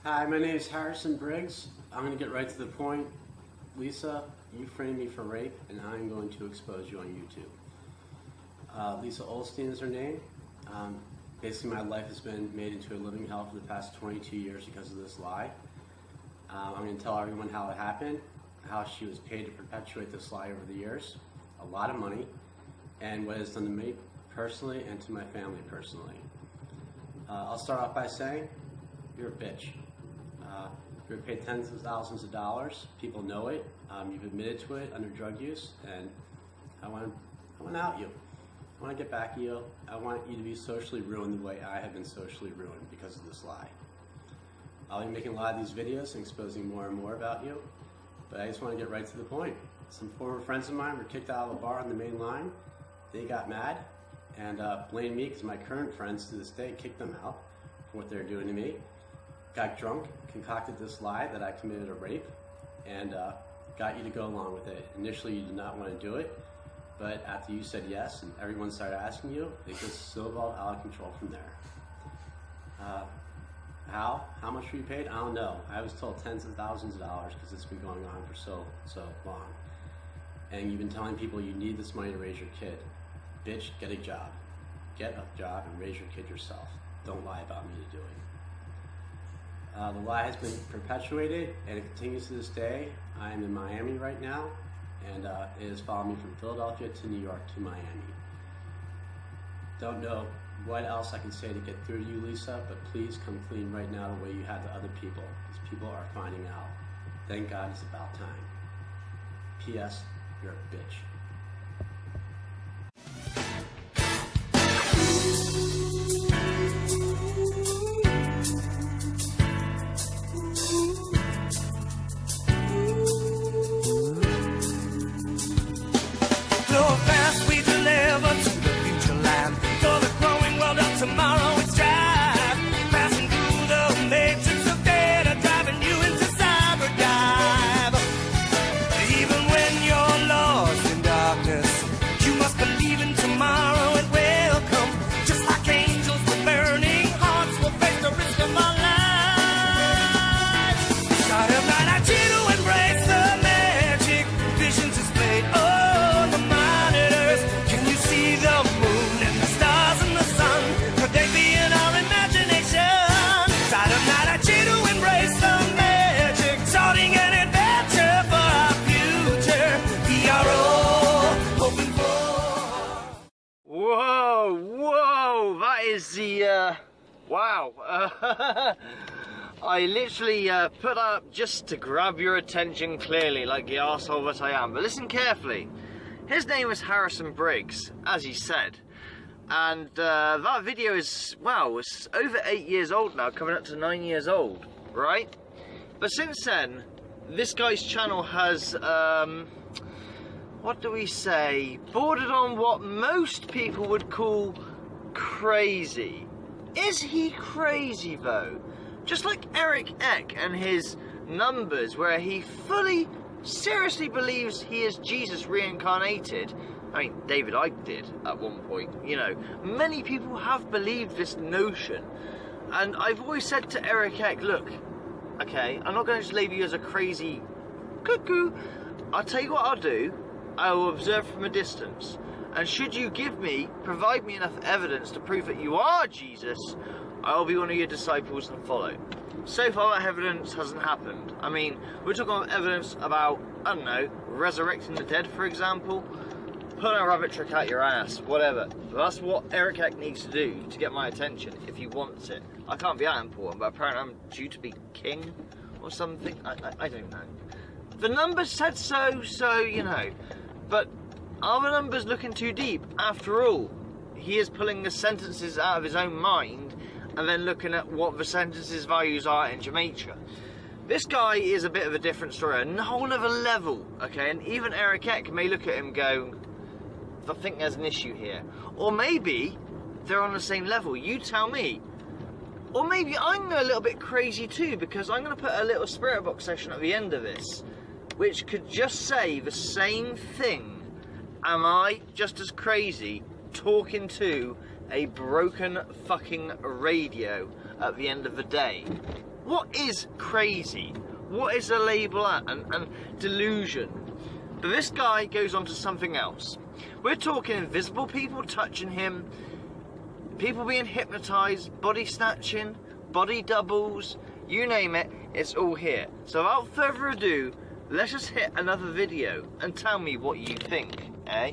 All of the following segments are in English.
Hi, my name is Harrison Briggs. I'm going to get right to the point. Lisa, you framed me for rape, and I'm going to expose you on YouTube. Lisa Olstein is her name. Basically, my life has been made into a living hell for the past 22 years because of this lie. I'm going to tell everyone how it happened, how she was paid to perpetuate this lie over the years, a lot of money, and what it's done to me personally and to my family personally. I'll start off by saying, you're a bitch. You're paid tens of thousands of dollars. People know it. You've admitted to it under drug use, and I want to out you. I want to get back at you. I want you to be socially ruined the way I have been socially ruined because of this lie. I'll be making a lot of these videos and exposing more and more about you, but I just want to get right to the point. Some former friends of mine were kicked out of a bar on the main line. They got mad and blamed me because my current friends to this day kicked them out for what they're doing to me. Got drunk, concocted this lie that I committed a rape, and got you to go along with it. Initially, you did not want to do it, but after you said yes and everyone started asking you, it just snowballed out of control from there. How much were you paid? I don't know. I was told tens of thousands of dollars because it's been going on for so long. And you've been telling people you need this money to raise your kid. Bitch, get a job. Get a job and raise your kid yourself. Don't lie about me to do it. The lie has been perpetuated, and it continues to this day. I am in Miami right now, and it has followed me from Philadelphia to New York to Miami. Don't know what else I can say to get through to you, Lisa, but please come clean right now the way you have to other people, because people are finding out. Thank God it's about time. P.S. You're a bitch. Tomorrow it's drive, passing through the matrix of data, driving you into cyberdive. Even when you're lost in darkness, you must believe in tomorrow it will come. Just like angels with burning hearts will face the risk of our lives. Side of night I cheer to embrace the magic, visions displayed on the monitors. Can you see the moon and the stars and the sun? Could they be in our imagination? Side of night I cheer to embrace the magic, starting an adventure for our future. We are all hoping for. Whoa, that is the, wow. I literally put that up just to grab your attention clearly, like the arsehole that I am. But listen carefully. His name is Harrison Briggs, as he said. And that video is, wow, it's over 8 years old now, coming up to 9 years old, right? But since then, this guy's channel has, what do we say, bordered on what most people would call crazy. Is he crazy though? Just like Eric Eck and his numbers, where he fully, seriously believes he is Jesus reincarnated. I mean, David Icke did at one point, you know. Many people have believed this notion. And I've always said to Eric Eck, look, okay, I'm not going to just label you as a crazy cuckoo. I'll tell you what I'll do. I will observe from a distance. And should you provide me enough evidence to prove that you are Jesus, I will be one of your disciples and follow. So far, that evidence hasn't happened. I mean, we're talking about evidence about, I don't know, resurrecting the dead, for example. Put a rabbit trick out your ass, whatever. That's what Eric Eck needs to do to get my attention, if he wants it. I can't be that important, but apparently I'm due to be king or something. I don't know. The numbers said so, you know. But are the numbers looking too deep? After all, he is pulling the sentences out of his own mind and then looking at what the sentences values are in Jamaica. This guy is a bit of a different story, a whole other level, okay? And even Eric Eck may look at him and go, I think there's an issue here. Or maybe they're on the same level, you tell me. Or maybe I'm a little bit crazy too, because I'm going to put a little spirit box session at the end of this, which could just say the same thing. Am I just as crazy talking to a broken fucking radio at the end of the day? What is crazy? What is a label at? And delusion? But this guy goes on to something else. We're talking invisible people touching him, people being hypnotised, body snatching, body doubles, you name it, it's all here. So without further ado, let's just hit another video and tell me what you think, eh?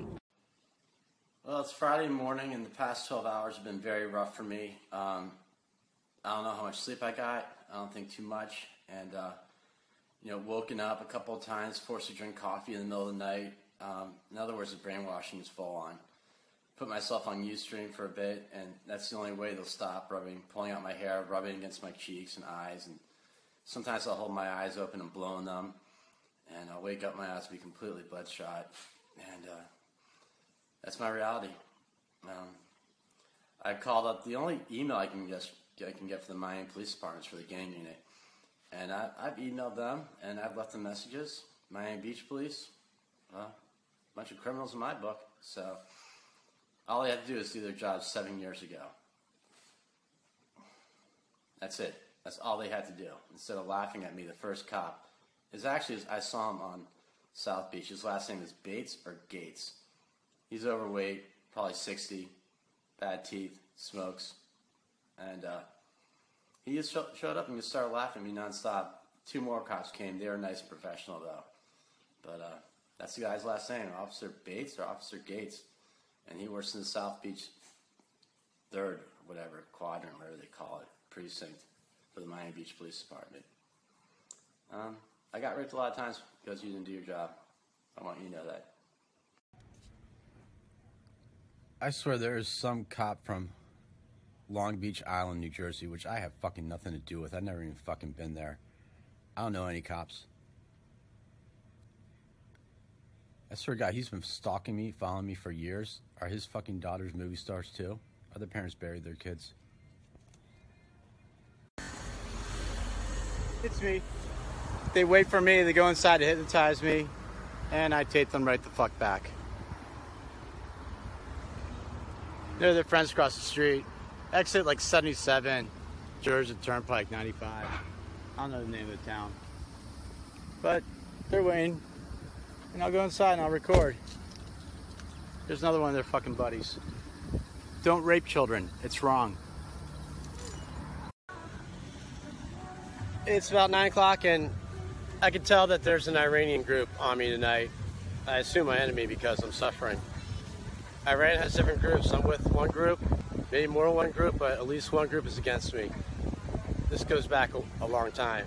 Well, it's Friday morning, and the past 12 hours have been very rough for me. I don't know how much sleep I got. I don't think too much. And, woken up a couple of times, forced to drink coffee in the middle of the night. In other words, the brainwashing is full on. Put myself on Ustream for a bit, and that's the only way they'll stop pulling out my hair, rubbing against my cheeks and eyes. And sometimes I'll hold my eyes open and blow on them, and I'll wake up, my eyes will be completely bloodshot. And that's my reality. I called up. The only email I can get from the Miami Police Department is for the gang unit. And I've emailed them, and I've left them messages. Miami Beach Police, well, a bunch of criminals in my book. So all they had to do is do their job 7 years ago. That's it. That's all they had to do. Instead of laughing at me, the first cop is actually, I saw him on South Beach. His last name is Bates or Gates. He's overweight, probably 60, bad teeth, smokes, and he just showed up and just started laughing at me nonstop. 2 more cops came. They were nice and professional, though. But that's the guy's last name, Officer Bates or Officer Gates. And he works in the South Beach 3rd, whatever, quadrant, whatever they call it, precinct for the Miami Beach Police Department. I got raped a lot of times because you didn't do your job. I want you to know that. I swear there is some cop from Long Beach Island, New Jersey, which I have fucking nothing to do with. I've never even fucking been there. I don't know any cops. I swear to God, he's been stalking me, following me for years. Are his fucking daughters movie stars too? Other parents buried their kids. It's me. They wait for me, they go inside to hypnotize me, and I take them right the fuck back. They're their friends across the street. Exit like 77, Georgia Turnpike 95. I don't know the name of the town. But they're waiting. And I'll go inside and I'll record. There's another one of their fucking buddies. Don't rape children. It's wrong. It's about 9 o'clock and I can tell that there's an Iranian group on me tonight. I assume my enemy because I'm suffering. Iran has different groups. I'm with one group, maybe more than one group, but at least one group is against me. This goes back a long time.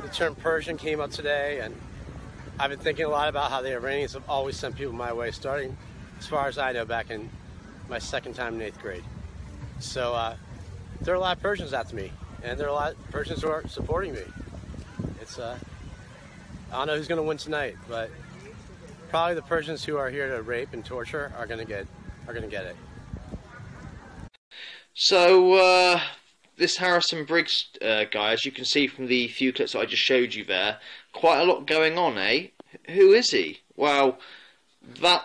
The term Persian came up today, and I've been thinking a lot about how the Iranians have always sent people my way, starting, as far as I know, back in my 2nd time in 8th grade. So there are a lot of Persians after me, and there are a lot of Persians who are supporting me. It's I don't know who's going to win tonight, but probably the Persians who are here to rape and torture are going to get it. So this Harrison Briggs guy, as you can see from the few clips that I just showed you there, quite a lot going on, eh? Who is he? Well, that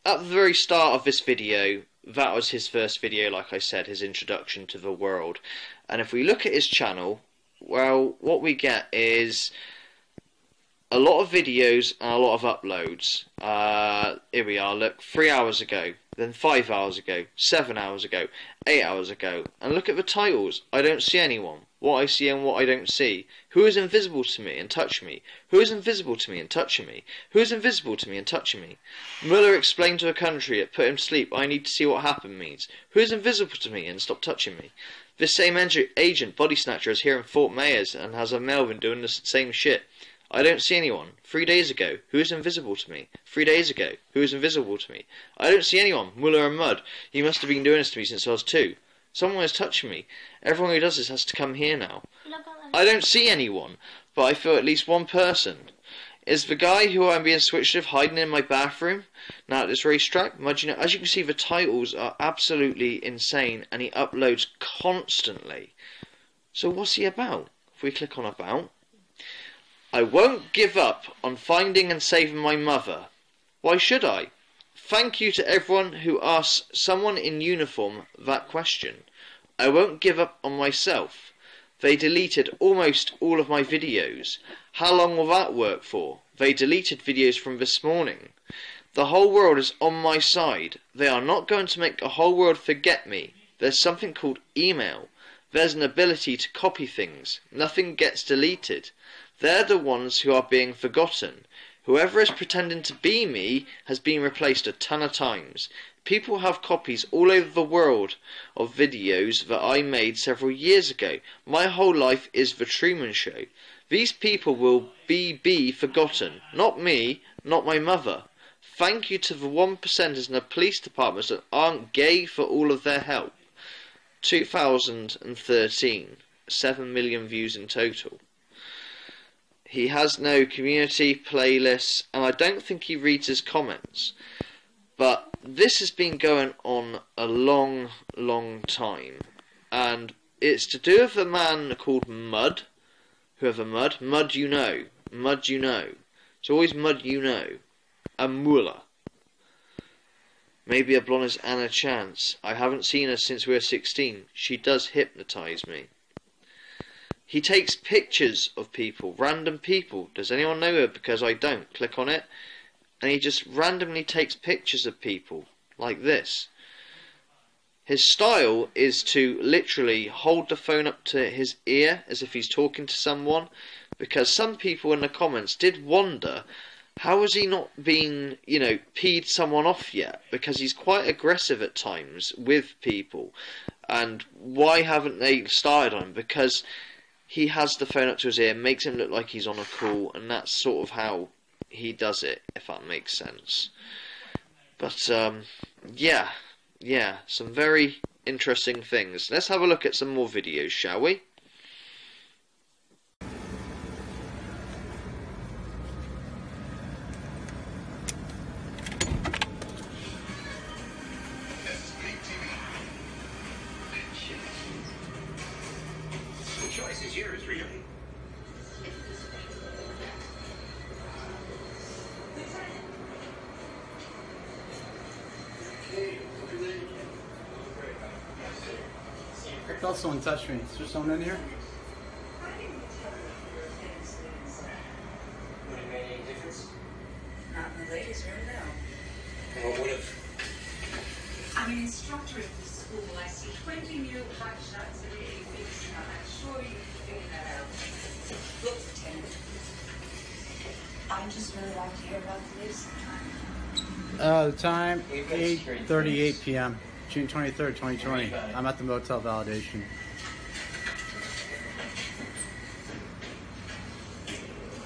at the very start of this video, that was his first video, like I said, his introduction to the world. And if we look at his channel, well, what we get is a lot of videos and a lot of uploads. Here we are, look, 3 hours ago, then 5 hours ago, 7 hours ago, 8 hours ago. And look at the titles. I don't see anyone. What I see and what I don't see. Who is invisible to me and touching me? Who is invisible to me and touching me? Who is invisible to me and touching me? Mueller explained to a country it put him to sleep, I need to see what happened means. Who is invisible to me and stop touching me? This same agent, body snatcher, is here in Fort Myers and has a Melvin doing the same shit. I don't see anyone. 3 days ago, who is invisible to me? 3 days ago, who is invisible to me? I don't see anyone. Mueller and Mud. He must have been doing this to me since I was 2. Someone is touching me. Everyone who does this has to come here now. I don't see anyone, but I feel at least one person. Is the guy who I'm being switched with hiding in my bathroom now at this racetrack? As you can see, the titles are absolutely insane, and he uploads constantly. So what's he about? If we click on about, I won't give up on finding and saving my mother. Why should I? Thank you to everyone who asked someone in uniform that question. I won't give up on myself. They deleted almost all of my videos. How long will that work for? They deleted videos from this morning. The whole world is on my side. They are not going to make the whole world forget me. There's something called email. There's an ability to copy things. Nothing gets deleted. They're the ones who are being forgotten. Whoever is pretending to be me has been replaced a ton of times. People have copies all over the world of videos that I made several years ago. My whole life is the Truman Show. These people will be forgotten. Not me, not my mother. Thank you to the 1%ers in the police departments that aren't gay for all of their help. 2013. 7 million views in total. He has no community, playlists, and I don't think he reads his comments. But this has been going on a long, long time. And it's to do with a man called Mud. Whoever Mud? Mud you know. Mud you know. It's always Mud you know. A mullah. Maybe a blonde is Anna Chance. I haven't seen her since we were 16. She does hypnotise me. He takes pictures of people, random people. Does anyone know her? Because I don't. Click on it. And he just randomly takes pictures of people. Like this. His style is to literally hold the phone up to his ear as if he's talking to someone. Because some people in the comments did wonder, how has he not been, peed someone off yet? Because he's quite aggressive at times with people. And why haven't they started on him? Because he has the phone up to his ear, makes him look like he's on a call, and that's sort of how he does it, if that makes sense. But, yeah, some very interesting things. Let's have a look at some more videos, shall we? The choice is yours, really. I felt someone touch me. Is there someone in here? Would it make any difference? Not in the latest room, no. What would have? I'm an instructor at the school. I see 20 new hot shots every 8 weeks. I'm sure you can figure that out. Look, Lieutenant, I'd just really like to hear about the news sometime. The time, 8:38 p.m., June 23rd, 2020. I'm at the motel validation.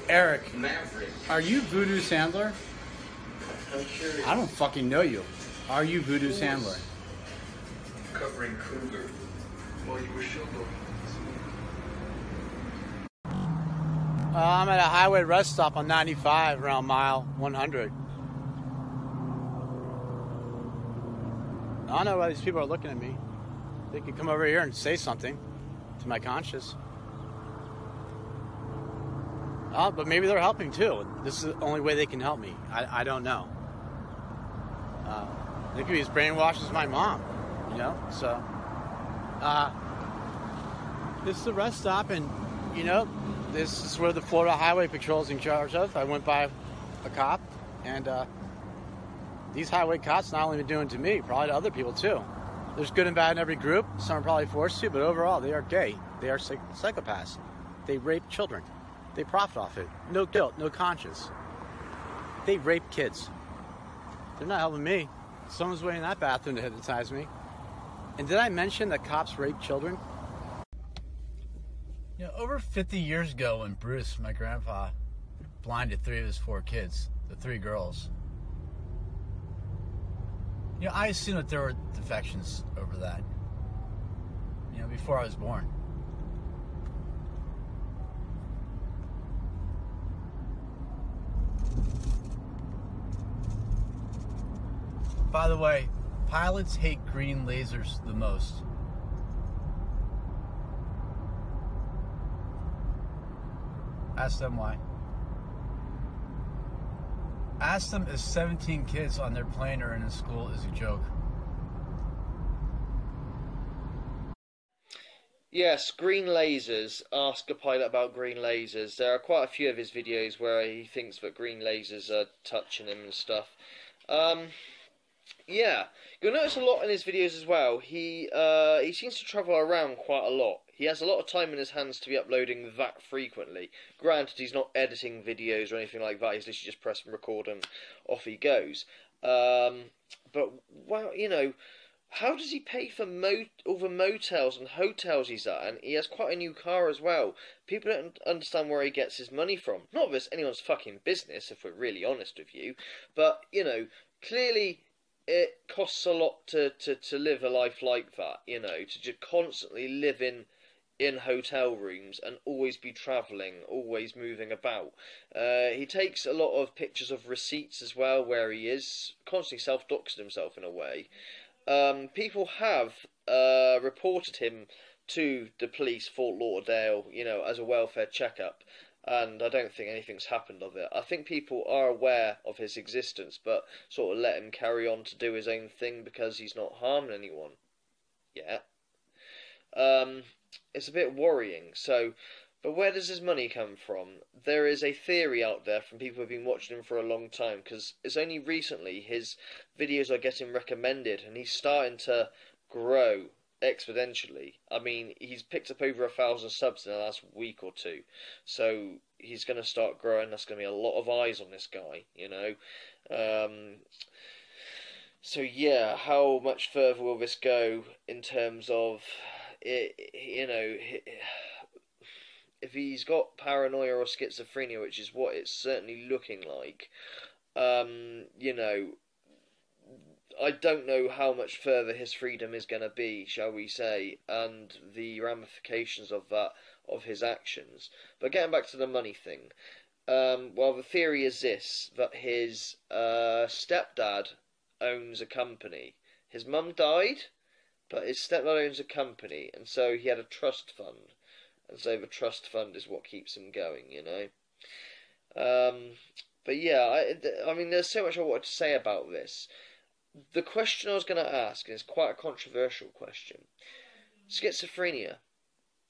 Eric, Maverick. are you Voodoo Sandler? I'm curious. I don't fucking know you. Are you Voodoo Sandler? Covering Kruger. Well, you were showboating. I'm at a highway rest stop on 95 around mile 100. I don't know why these people are looking at me. They could come over here and say something to my conscience. Oh, but maybe they're helping too. This is the only way they can help me. I don't know. They could be as brainwashed as my mom, So, this is the rest stop, and this is where the Florida Highway Patrol is in charge of. I went by a cop, and these highway cops not only been doing to me, probably to other people too. There's good and bad in every group. Some are probably forced to, but overall, they are gay. They are psychopaths. They rape children. They profit off it. No guilt, no conscience. They rape kids. They're not helping me. Someone's waiting in that bathroom to hypnotize me. And did I mention that cops rape children? Over 50 years ago when Bruce, my grandpa, blinded 3 of his 4 kids, the 3 girls, I assumed that there were defections over that, before I was born. By the way, pilots hate green lasers the most. Ask them why. Ask them if 17 kids on their plane or in a school is a joke. Yes, green lasers. Ask a pilot about green lasers. There are quite a few of his videos where he thinks that green lasers are touching him and stuff. Yeah, you'll notice a lot in his videos as well. He seems to travel around quite a lot. He has a lot of time in his hands to be uploading that frequently. Granted, he's not editing videos or anything like that. He's literally just pressing record and off he goes. But well, you know, how does he pay for all the motels and hotels he's at? And he has quite a new car as well. People don't understand where he gets his money from. Not that it's anyone's fucking business, if we're really honest with you. But, you know, clearly it costs a lot to live a life like that, you know, to just constantly live in hotel rooms and always be travelling, always moving about. He takes a lot of pictures of receipts as well, where he is, constantly self-doxing himself in a way. People have reported him to the police, Fort Lauderdale, you know, as a welfare checkup, and I don't think anything's happened of it. I think people are aware of his existence, but sort of let him carry on to do his own thing because he's not harming anyone yet. It's a bit worrying. So, but where does his money come from? There is a theory out there from people who've been watching him for a long time, because it's only recently his videos are getting recommended, and he's starting to grow exponentially. I mean, he's picked up over 1,000 subs in the last week or two, so he's going to start growing. That's going to be a lot of eyes on this guy, you know. So yeah, how much further will this go in terms of it, you know, if he's got paranoia or schizophrenia, which is what it's certainly looking like, you know, I don't know how much further his freedom is going to be, shall we say, and the ramifications of that, of his actions. But getting back to the money thing, well, the theory is this, that his stepdad owns a company. His mum died, but his stepdad owns a company, and so he had a trust fund. And so the trust fund is what keeps him going, you know. But yeah, I mean, there's so much I wanted to say about this. The question I was going to ask is quite a controversial question. Schizophrenia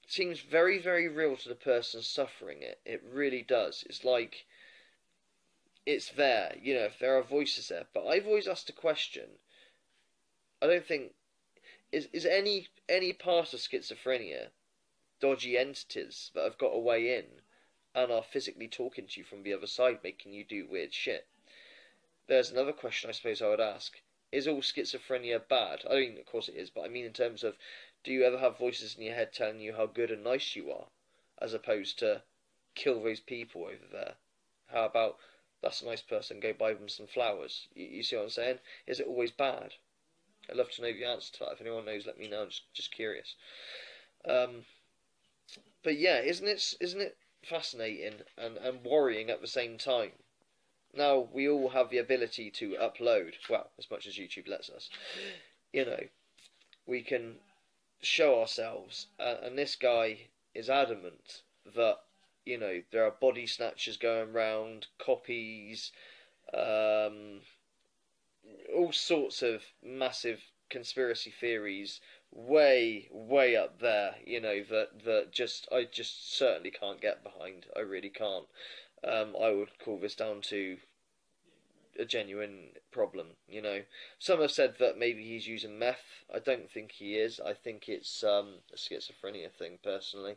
seems very, very real to the person suffering it. It really does. It's like, it's there, you know, if there are voices there. But I've always asked a question. I don't think, is any part of schizophrenia dodgy entities that have got a way in and are physically talking to you from the other side, making you do weird shit? There's another question I suppose I would ask. Is all schizophrenia bad? I mean, of course it is, but I mean in terms of, do you ever have voices in your head telling you how good and nice you are, as opposed to kill those people over there? How about, that's a nice person, go buy them some flowers? You see what I'm saying? Is it always bad? I'd love to know the answer to that. If anyone knows, let me know. I'm just curious. But yeah, isn't it fascinating and worrying at the same time? Now, we all have the ability to upload, well, as much as YouTube lets us. You know, we can show ourselves, and this guy is adamant that, you know, there are body snatchers going round, copies, all sorts of massive conspiracy theories, way up there, you know, that I just certainly can't get behind. I really can't. I would call this down to a genuine problem, you know. Some have said that maybe he's using meth. I don't think he is. I think it's a schizophrenia thing, personally.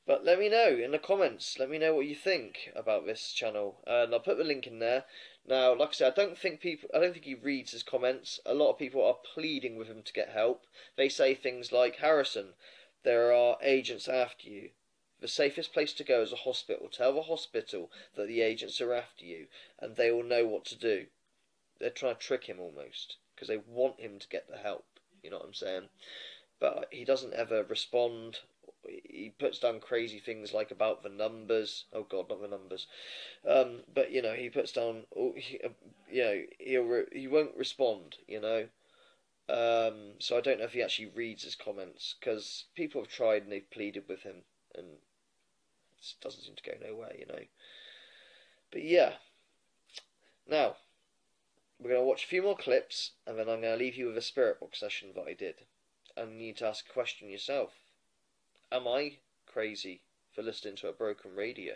But let me know in the comments. Let me know what you think about this channel, and I'll put the link in there. Now, like I said, I don't think he reads his comments. A lot of people are pleading with him to get help. They say things like, Harrison, there are agents after you. The safest place to go is a hospital. Tell the hospital that the agents are after you, and they will know what to do. They're trying to trick him almost, because they want him to get the help. You know what I'm saying? But he doesn't ever respond. He puts down crazy things like about the numbers. Oh God, not the numbers. But you know, he puts down. You know, he won't respond. You know. So I don't know if he actually reads his comments, because people have tried and they've pleaded with him, and it doesn't seem to go nowhere. You know. But yeah. Now we're going to watch a few more clips, and then I'm going to leave you with a spirit box session that I did, and you need to ask a question yourself. am I crazy for listening to a broken radio?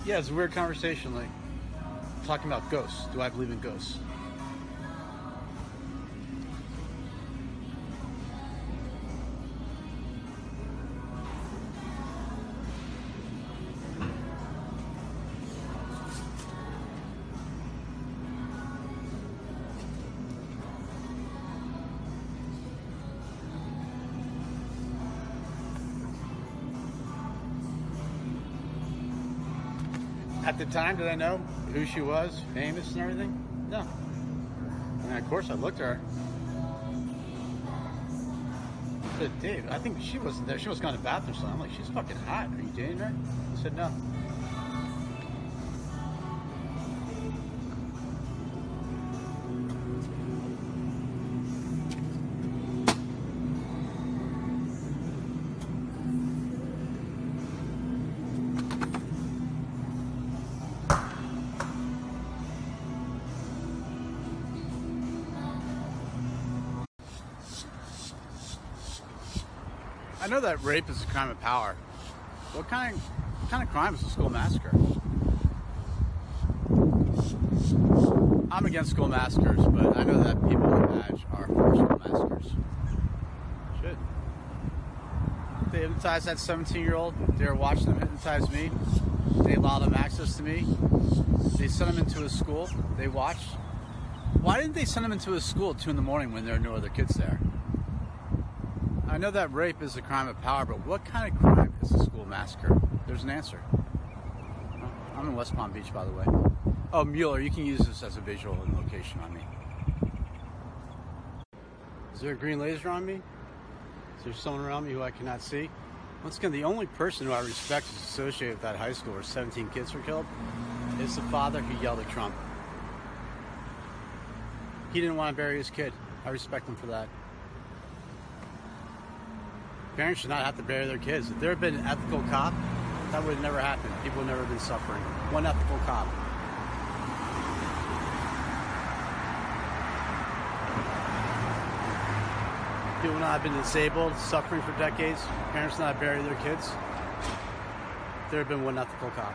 Yeah, it's a weird conversation, like talking about ghosts. Do I believe in ghosts? At the time, did I know who she was, famous and everything? No. I mean, of course, I looked at her. But Dave, I think she wasn't there. She was going to the bathroom, so I'm like, she's fucking hot. Are you dating her? He said no. I know that rape is a crime of power. What kind of crime is a school massacre? I'm against school massacres, but I know that people in the badge are for school massacres. Shit. They hypnotized that 17-year-old. They were watching them hypnotize me. They allowed them access to me. They sent them into a school. They watched. Why didn't they send them into a school at 2 in the morning when there are no other kids there? I know that rape is a crime of power, but what kind of crime is a school massacre? There's an answer. I'm in West Palm Beach, by the way. Oh, Mueller, you can use this as a visual and location on me. Is there a green laser on me? Is there someone around me who I cannot see? Once again, the only person who I respect is associated with that high school where 17 kids were killed is the father who yelled at Trump. He didn't want to bury his kid. I respect him for that. Parents should not have to bury their kids. If there had been an ethical cop, that would have never happened. People would never have been suffering. One ethical cop. People would not have been disabled, suffering for decades. Parents would not have buried their kids. There had been one ethical cop.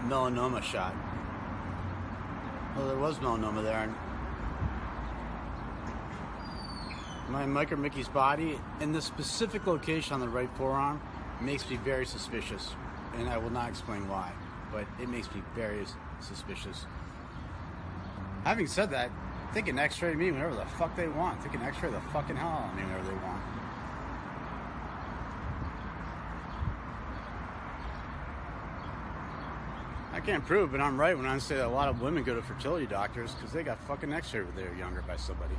Melanoma shot. Well, there was melanoma there. My Micro Mickey's body in the specific location on the right forearm makes me very suspicious, and I will not explain why, but it makes me very suspicious. Having said that, they can x-ray me whenever the fuck they want. They can x-ray the fucking hell out of me whenever they want. I can't prove, but I'm right when I say that a lot of women go to fertility doctors because they got fucking x-rayed when they were younger by somebody.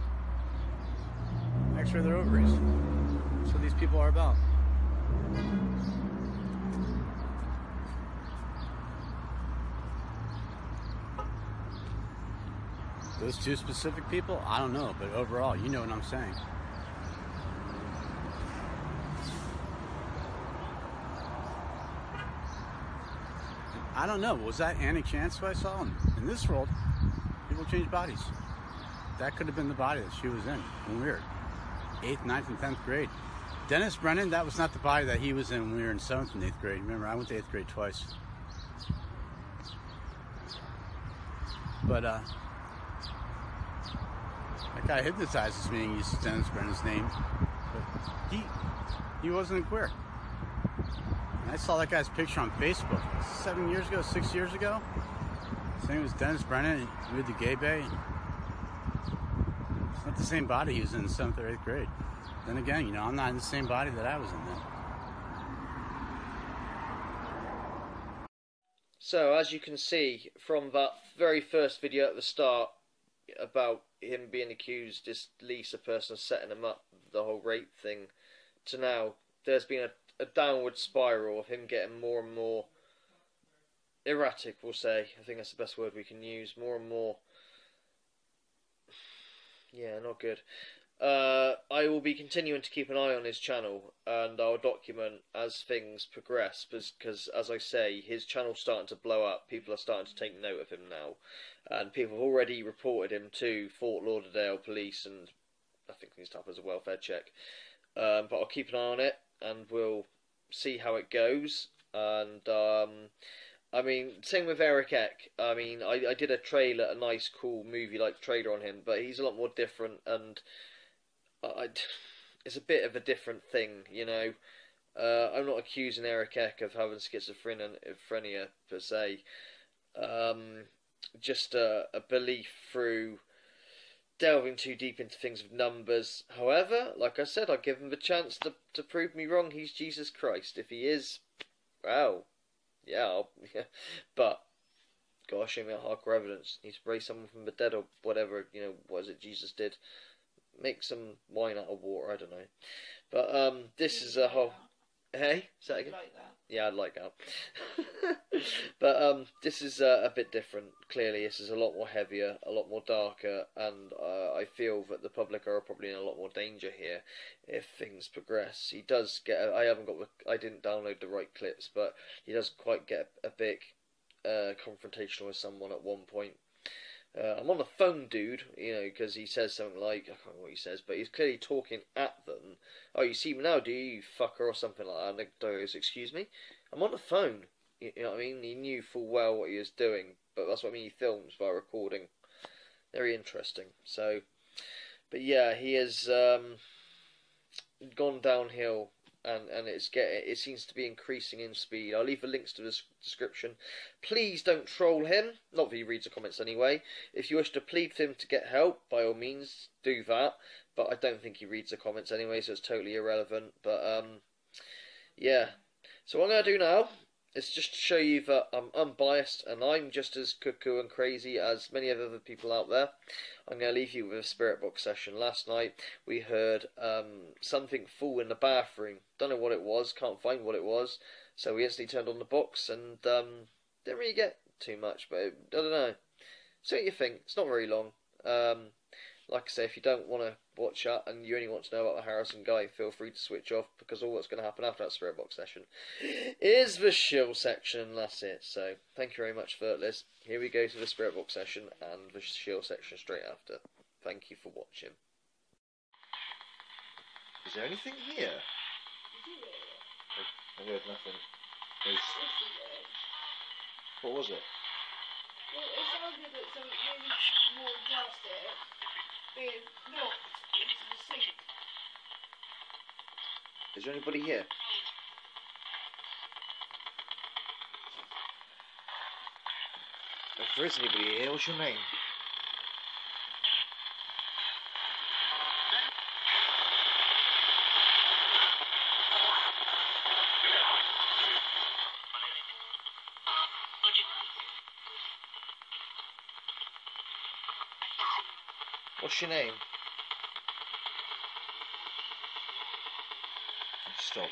X-ray their ovaries. That's what these people are about. Those two specific people? I don't know, but overall, you know what I'm saying. I don't know. Was that Annie Chance who I saw? In this world, people change bodies. That could have been the body that she was in when we were 8th, 9th, and 10th grade. Dennis Brennan, that was not the body that he was in when we were in 7th and 8th grade. Remember, I went to 8th grade twice. But, that guy hypnotizes me and uses Dennis Brennan's name. But he wasn't queer. And I saw that guy's picture on Facebook 7 years ago, 6 years ago. His name was Dennis Brennan. He moved to Gay Bay. It's not the same body he was in 7th or 8th grade. Then again, you know, I'm not in the same body that I was in then. So, as you can see from that very first video at the start about him being accused, this Lisa person setting him up, the whole rape thing, to now there's been a downward spiral of him getting more and more erratic, we'll say. I think that's the best word we can use. More and more, yeah, not good. I will be continuing to keep an eye on his channel, and I'll document as things progress, because as I say, his channel's starting to blow up. People are starting to take note of him now, and people have already reported him to Fort Lauderdale police, and I think he's up as a welfare check. But I'll keep an eye on it, and we'll see how it goes. And I mean, same with Eric Eck. I mean, I did a trailer, a nice, cool movie-like trailer on him, but he's a lot more different, and it's a bit of a different thing, you know. I'm not accusing Eric Eck of having schizophrenia per se. Just a belief through delving too deep into things with numbers. However, like I said, I'll give him the chance to prove me wrong. He's Jesus Christ. If he is, well, yeah, but gotta show me a hardcore evidence. Need to raise someone from the dead or whatever, you know, what is it Jesus did? Make some wine out of water, I don't know. But this is a whole... Hey? Is that again? Like that. Yeah, I'd like that. But this is a bit different. Clearly, this is a lot more heavier, a lot more darker, and I feel that the public are probably in a lot more danger here if things progress. He does get... I didn't download the right clips, but he does quite get a bit confrontational with someone at one point. I'm on the phone, dude, you know, because he says something like, I can't remember what he says, but he's clearly talking at them. Oh, you see me now, do you fucker, or something like that. And the guy goes, excuse me? I'm on the phone. You know what I mean? He knew full well what he was doing, but that's what I mean, he films by recording. Very interesting. So, but yeah, he has gone downhill. And it seems to be increasing in speed. I'll leave the links to the description. Please don't troll him. Not that he reads the comments anyway. If you wish to plead with him to get help, by all means, do that. But I don't think he reads the comments anyway, so it's totally irrelevant. But, yeah. So what I'm going to do now is just to show you that I'm unbiased and I'm just as cuckoo and crazy as many other people out there. I'm going to leave you with a spirit box session. Last night we heard something fall in the bathroom. Don't know what it was, can't find what it was. So we instantly turned on the box and didn't really get too much, but I don't know. See what you think. It's not very long. Like I say, if you don't want to watch that and you only want to know about the Harrison guy, feel free to switch off, because all that's going to happen after that spirit box session is the shill section, and that's it. So, thank you very much, Fertless. Here we go to the spirit box session and the shill section straight after. Thank you for watching. Is there anything here? I heard nothing. What was it? Well, it sounded like something really small plastic being knocked into the sink. Is there anybody here? If there is anybody here, what's your name? What's your name? Stop.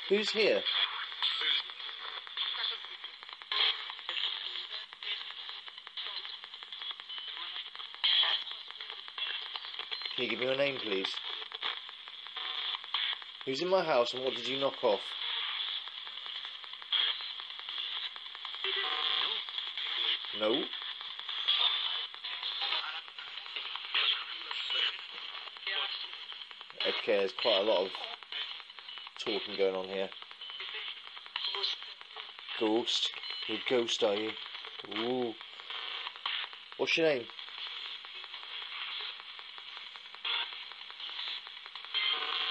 Who's here? Can you give me your name, please? Who's in my house and what did you knock off? No. Okay, there's quite a lot of talking going on here. Ghost? You're a ghost, are you? Ooh. What's your name?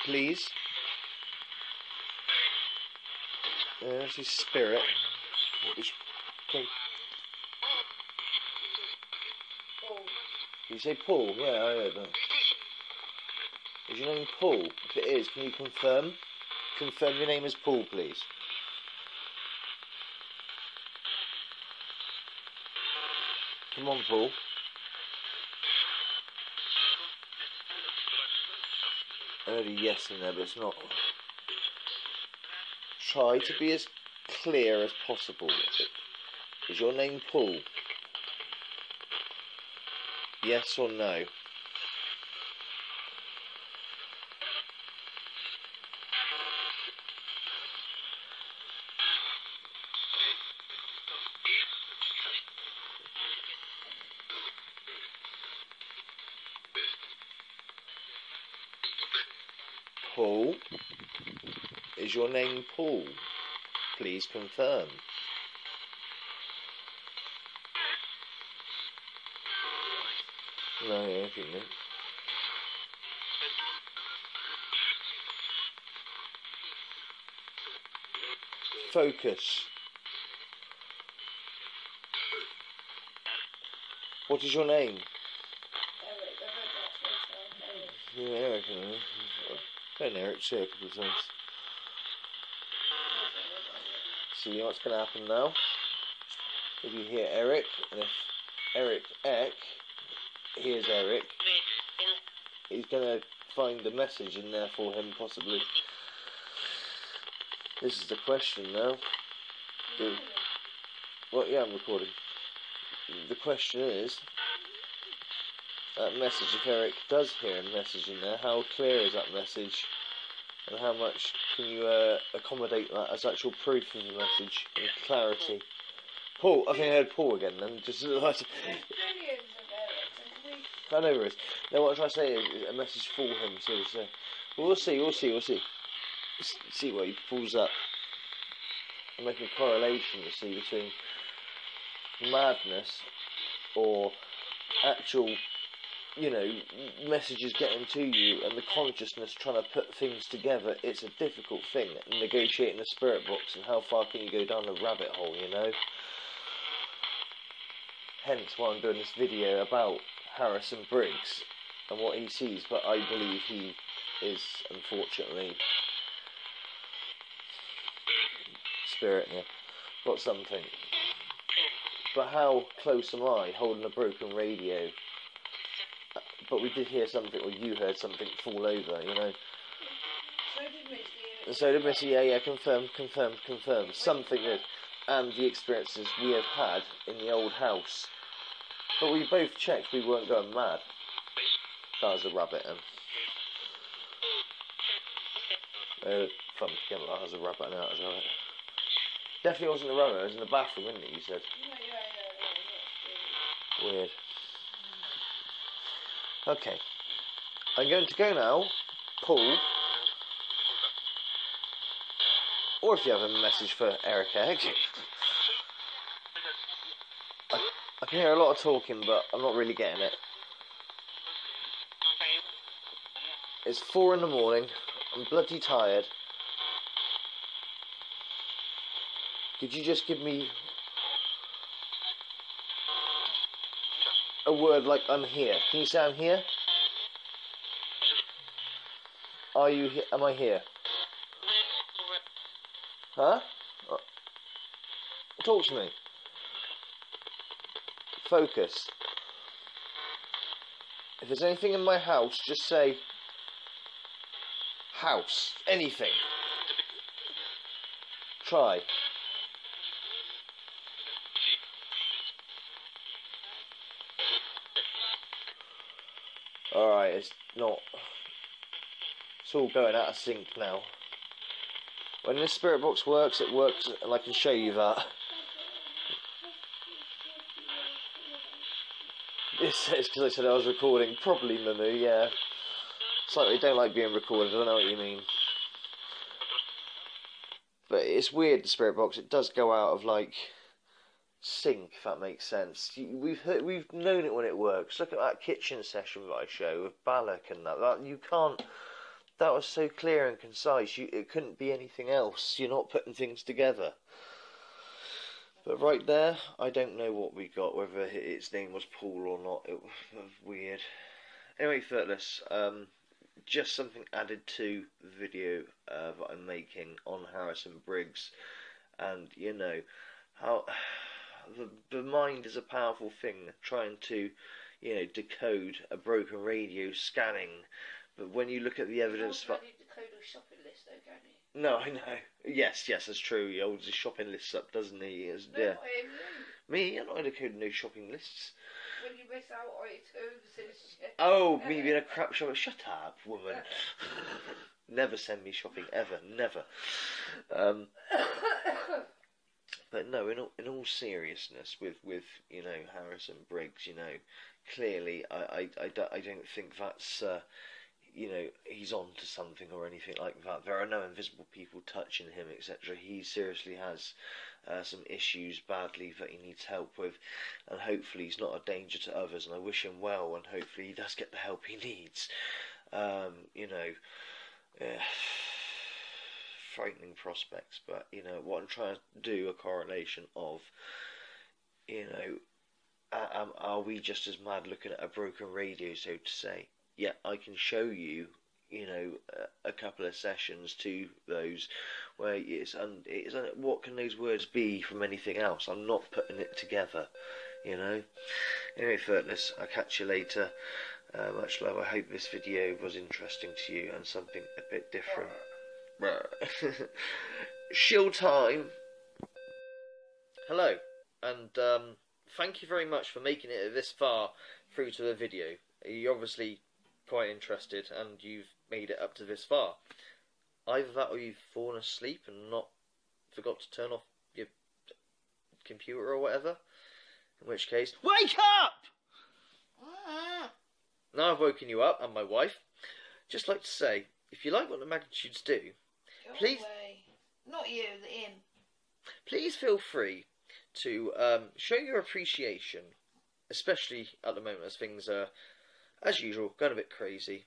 Please? There's his spirit. Okay. Paul. Did you say Paul? Yeah, I heard that. Is your name Paul? If it is, can you confirm? Confirm your name is Paul, please. Come on, Paul. I heard a yes in there, but it's not. Try to be as clear as possible. Is your name Paul? Yes or no? Paul? Is your name Paul? Please confirm. No, I think not. Focus. What is your name? Yeah, Eric. Don't know Eric, say a couple of times. See what's going to happen now? If you hear Eric, and if Eric Eck hears Eric, he's going to find a message in there for him, possibly. This is the question now. Well, yeah, I'm recording. The question is, that message, if Eric does hear a message in there, how clear is that message? And how much can you accommodate that as actual proof of the message and clarity? Paul, I think I heard Paul again then. Just like, I know there is. Now what I'm trying to say is a message for him, so to say. Well, we'll see. See what he pulls up. I'm making a correlation, you see, between madness or actual, you know, messages getting to you and the consciousness trying to put things together. It's a difficult thing, negotiating the spirit box, and how far can you go down the rabbit hole, you know? Hence why I'm doing this video about Harrison Briggs and what he sees, but I believe he is, unfortunately, spirit, yeah, got something. But how close am I holding a broken radio? But we did hear something, or you heard something fall over, you know. So did Missy, yeah, confirm. Something did. And the experiences we have had in the old house. But we both checked we weren't going mad. That was a rabbit, That was a rabbit, no, that was a rabbit. Definitely wasn't a rabbit, it was in the bathroom, wasn't it, you said? Weird. Okay. I'm going to go now, Paul. Or if you have a message for Eric Egg. I can hear a lot of talking, but I'm not really getting it. It's 4 in the morning. I'm bloody tired. Could you just give me a word like I'm here? Can you say I'm here? Are you here? Am I here? Huh? Talk to me. Focus. If there's anything in my house, just say house. Anything. Try. Alright, it's not. It's all going out of sync now. When the spirit box works, it works, and I can show you that. It's because I said I was recording. Probably, Mamu, yeah. It's like they don't like being recorded, I don't know what you mean. But it's weird, the spirit box. It does go out of, like, sync, if that makes sense. We've known it when it works. Look at that kitchen session that I show with Balak and that. You can't. That was so clear and concise. It couldn't be anything else. You're not putting things together. But right there, I don't know what we got. Whether its name was Paul or not. It was weird. Anyway, Furtless. just something added to the video that I'm making on Harrison Briggs, and you know how the mind is a powerful thing, trying to, you know, decode a broken radio scanning. But when you look at the evidence, you decode a shopping list, though, can't you? no, I know. Yes, that's true. He holds his shopping lists up, doesn't he? No, Yeah. not him, you. Me, I'm not decoding no shopping lists. When you miss out on items and shit. Oh, me being a crap shopper. Shut up, woman. Never send me shopping, ever. Never. But no, in all seriousness, with you know, Harrison Briggs, you know, clearly I don't think that's you know, he's on to something or anything like that. There are no invisible people touching him, etc. He seriously has some issues badly that he needs help with, and hopefully he's not a danger to others, and I wish him well, and hopefully he does get the help he needs. You know, frightening prospects, but you know what I'm trying to do, a correlation of, you know, are we just as mad looking at a broken radio, so to say? Yeah, I can show you, you know, a couple of sessions to those where it's what can those words be from anything else? I'm not putting it together, you know. Anyway, Fertless, I'll catch you later. Much love. I hope this video was interesting to you and something a bit different. Shill time. Hello, and thank you very much for making it this far through to the video. You're obviously quite interested, and you've made it up to this far. Either that, or you've fallen asleep and not forgot to turn off your computer or whatever. In which case, wake up! Now I've woken you up, and my wife. Just like to say, if you like what the magnitudes do, please, not you, the inn. Please feel free to show your appreciation, especially at the moment as things are, as usual, going a bit crazy.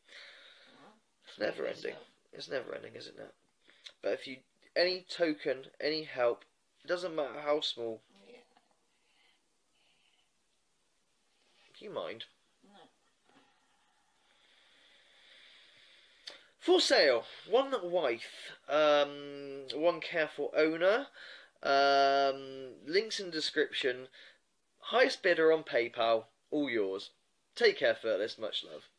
It's never ending. It's never ending, isn't it? But if you, any token, any help, it doesn't matter how small. Yeah. Do you mind? No. For sale, one wife, one careful owner, links in description, highest bidder on PayPal, all yours. Take care, Fertless, much love.